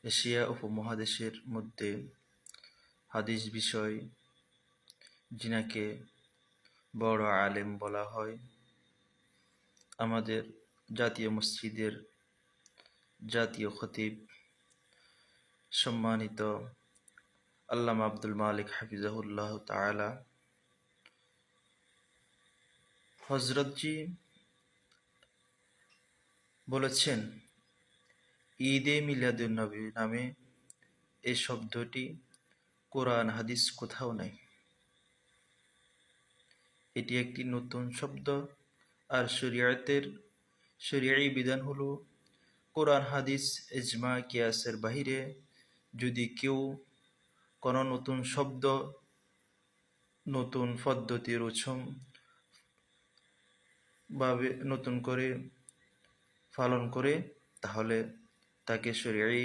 Asia উপমহাদেশের মধ্যে হাদিস বিষয় যিনাকে বড় আলেম বলা হয়, আমাদের জাতীয় মসজিদের জাতীয় খতিব সম্মানিত আল্লামা আব্দুল মালিক হাফিজাহুল্লাহ তাআলা হযরতজি বলেছেন, ঈদে মিলাদুন্নবী নামে এই শব্দটি কোরআন হাদিস কোথাও নাই। এটি একটি নতুন শব্দ, আর শরিয়াই বিধান হলো কোরআন হাদিস ইজমা কিয়াসের বাহিরে যদি কেউ কোনো নতুন শব্দ, নতুন পদ্ধতি রুছম ভাবে নতুন করে পালন করে, তাহলে তাকে শরিয়াই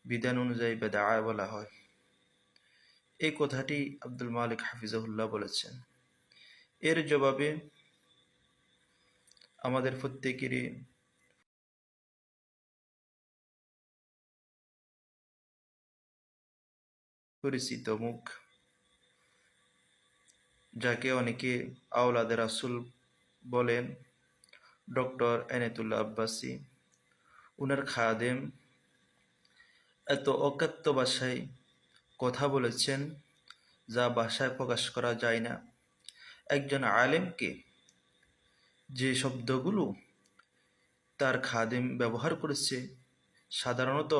বিধান অনুযায়ী বেদআ বলা হয়। এই কথাটি আব্দুল মালিক হাফিজাহুল্লাহ বলেছেন। এর জবাবে আমাদের প্রত্যেকেরই পরিচিত মুখ, যাকে অনেকে আওলাদে রাসূল বলেন, ডক্টর এনায়েতুল্লাহ আব্বাসী। উনার খাদেম এত অকাট্য ভাষায় কথা বলেছেন যা ভাষায় প্রকাশ করা যায় না। একজন আলেমকে যে শব্দগুলো তার খাদেম ব্যবহার করেছে, সাধারণত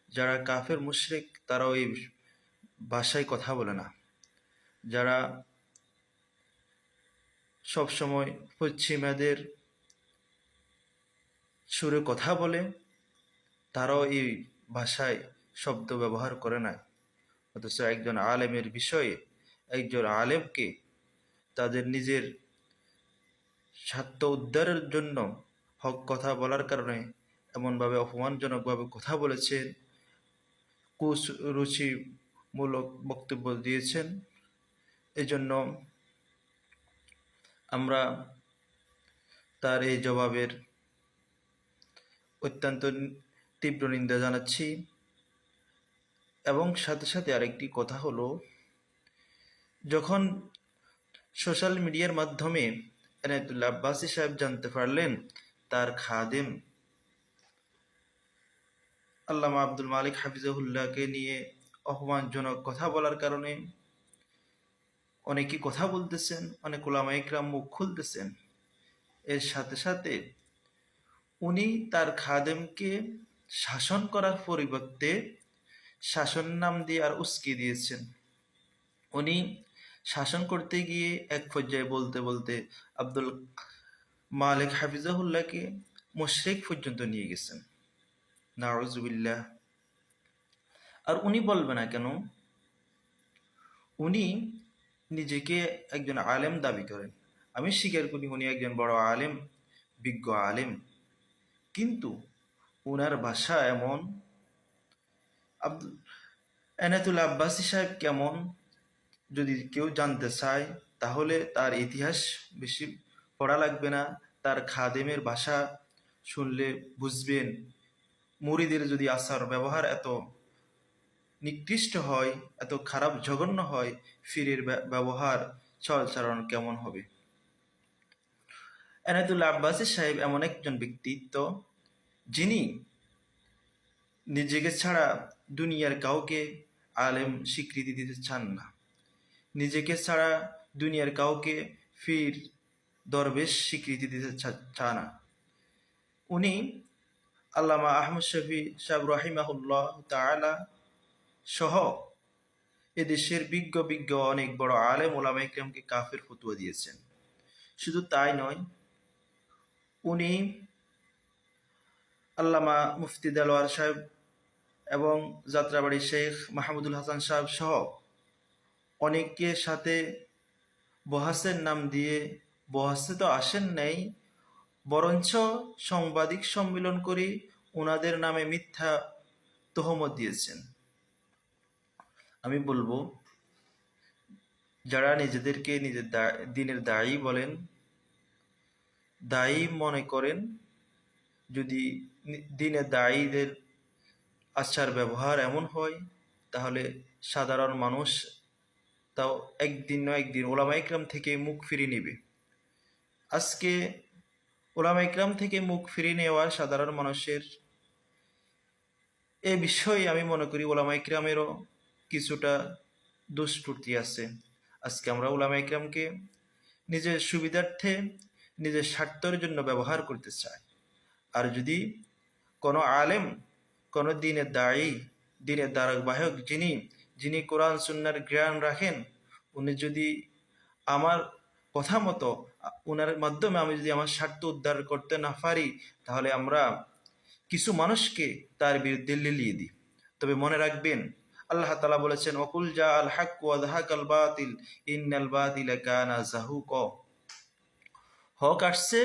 যারা কাফের মুশরিক তারাও এই ভাষায় কথা বলে না। যারা সবসময় পশ্চিমাদের সুরে কথা বলে, তারাও এই ভাষায় শব্দ ব্যবহার করে না। অথচ একজন আলেমের বিষয়ে একজন আলেমকে তাদের নিজের স্বার্থ উদ্ধারের জন্য হক কথা বলার কারণে এমনভাবে অপমানজনকভাবে কথা বলেছেন, কুরুচিমূলক বক্তব্য দিয়েছেন। এজন্য আমরা তার এই জবাবের অত্যন্ত তীব্র নিন্দা জানাচ্ছি। এবং সাথে সাথে আরেকটি কথা হলো, যখন সোশ্যাল মিডিয়ার মাধ্যমে এনায়েতুল্লাহ আব্বাসী সাহেব জানতে পারলেন তার খাদেম আল্লামা আব্দুল মালিক হাফিজাহুল্লাহকে নিয়ে অপমানজনক কথা বলার কারণে অনেকে কথা বলতেছেন, অনেক উলামা ইকরাম মুখ খুলতেছেন, এর সাথে সাথে উনি তার খাদেমকে শাসন করার পরিবর্তে শাসন নাম দিয়ে আর উস্কে দিয়েছেন। উনি শাসন করতে গিয়ে এক পর্যায়ে বলতে বলতে আব্দুল মালিক হাফিজাহুল্লাহকে মুশরিক পর্যন্ত নিয়ে গেছেন। নাউজুবিল্লাহ। আর উনি বলবে না কেন? উনি নিজেকে একজন আলেম দাবি করেন। আমি স্বীকার করি উনি একজন বড় আলেম, বিজ্ঞ আলেম, কিন্তু উনার ভাষা এমন। এনায়েতুল্লাহ আব্বাসী সাহেব কেমন যদি কেউ জানতে চায়, তাহলে তার ইতিহাস বেশি পড়া লাগবে না, তার খাদেমের ভাষা শুনলে বুঝবেন। মুরিদের যদি আচার ব্যবহার এত নিকৃষ্ট হয়, এত খারাপ জঘন্য হয়, ফিরের ব্যবহার চলচালন কেমন হবে? এনায়েতুল্লাহ আব্বাসী সাহেব এমন একজন ব্যক্তিত্ব, যিনি নিজেকে ছাড়া দুনিয়ার কাউকে আলেম স্বীকৃতি দিতে চান না। নিজেকে ছাড়া দুনিয়ার কাউকে ফির দরবেশ স্বীকৃতি দিতে চান না। উনি আল্লামা আহমদ শফি সাহেব রাহিমাহুল্লাহ তাআলা সহ এদেশের বিজ্ঞ বিজ্ঞ অনেক বড় আলেম ওলামা ইকরামকে কাফের ফতোয়া দিয়েছেন। শুধু তাই নয়, উনি আল্লামা মুফতি দেলোয়ার সাহেব এবং যাত্রাবাড়ির শেখ মাহমুদুল হাসান সাহেব সহ অনেকের সাথে বহাসের নাম দিয়ে, বহাসে তো আসেন নাই, বরঞ্চ সাংবাদিক সম্মেলন করে ওনাদের নামে মিথ্যা তহমত দিয়েছেন। আমি বলবো, যারা নিজেদেরকে নিজের দিনের দায়ী বলেন, দায়ী মনে করেন, যদি দিনের দায়ীদের আচার ব্যবহার এমন হয়, তাহলে সাধারণ মানুষ তাও একদিন না একদিন ওলামা ইকরাম থেকে মুখ ফিরিয়ে নেবে। আজকে ওলামা ইকরাম থেকে মুখ ফিরিয়ে নেওয়ার সাধারণ মানুষের এ বিষয়ে আমি মনে করি ওলামা ইকরামেরও কিছুটা দুষ্প্রতি আছে। আজকে আমরা ওলামা ইকরামকে নিজের সুবিধার্থে, নিজের স্বার্থের জন্য ব্যবহার করতে চাই। আর যদি কোনো আলেম, কোনো দিনের দায়ী, দিনের ধারাবাহক, যিনি কোরআন সুন্নাহর জ্ঞান রাখেন, উনি যদি আমার কথা মতো উনার মাধ্যমে আমি যদি আমার স্বার্থ উদ্ধার করতে না পারি, তাহলে আমরা কিছু মানুষকে তার বিরুদ্ধে লেলিয়ে দিই। তবে মনে রাখবেন, আল্লাহ তাআলা বলেছেন, ওকুল জা আল হক ওয়া যাহাকাল বাতিল ইন্নাল বাতিলা কানা যাহুকা। হক আসছে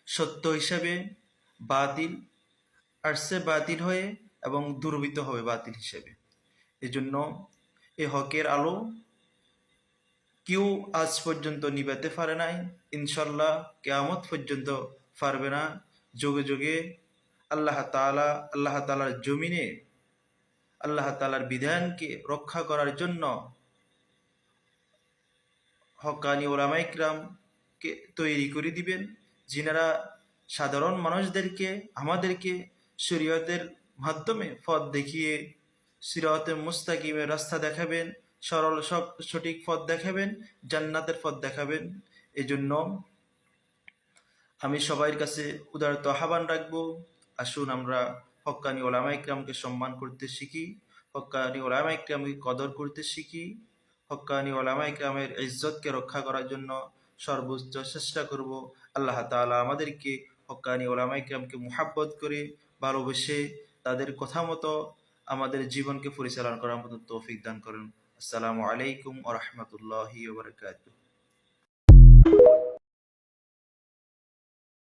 সত্য হিসাবে, বাতিল আসছে বাতিল হয়ে, এবং দুর্বৃত্ত হবে বাতিল হিসেবে। এজন্য এই হকের আলো কেউ আজ পর্যন্ত নিভাতে পারে নাই, ইনশাল্লাহ কিয়ামত পর্যন্ত পারবে না। যুগে যুগে আল্লাহ তাআলার জমিনে আল্লাহ তাআলার বিধানকে রক্ষা করার জন্য হক্কানি ওলামা ইকরামকে তৈরি করে দিবেন, যিনারা সাধারণ মানুষদেরকে, আমাদেরকে শরীয়তের মাধ্যমে পথ দেখিয়ে সিরাতে মুস্তাকিমের রাস্তা দেখাবেন, সরল সঠিক পথ দেখাবেন, জান্নাতের পথ দেখাবেন। এজন্য আমি সবার কাছে উদারত আহ্বান রাখবো, আসুন আমরা হক্কানি ওলামা ইকরামকে সম্মান করতে শিখি, হক্কানি ওলামা ইকরামকে কদর করতে শিখি, হক্কানি ওলামা ইকরামের ইজ্জতকে রক্ষা করার জন্য সর্বোচ্চ চেষ্টা করব। আল্লাহ তাআলা আমাদেরকে হক্কানি ওলামা ইকরামকে মুহাব্বত করে, ভালোবেসে, তাদের কথা মতো আমাদের জীবনকে পরিচালনা করার মতো তৌফিক দান করুন। আসসালামু আলাইকুম ওয়া রাহমাতুল্লাহি ওয়া বারাকাতুহু।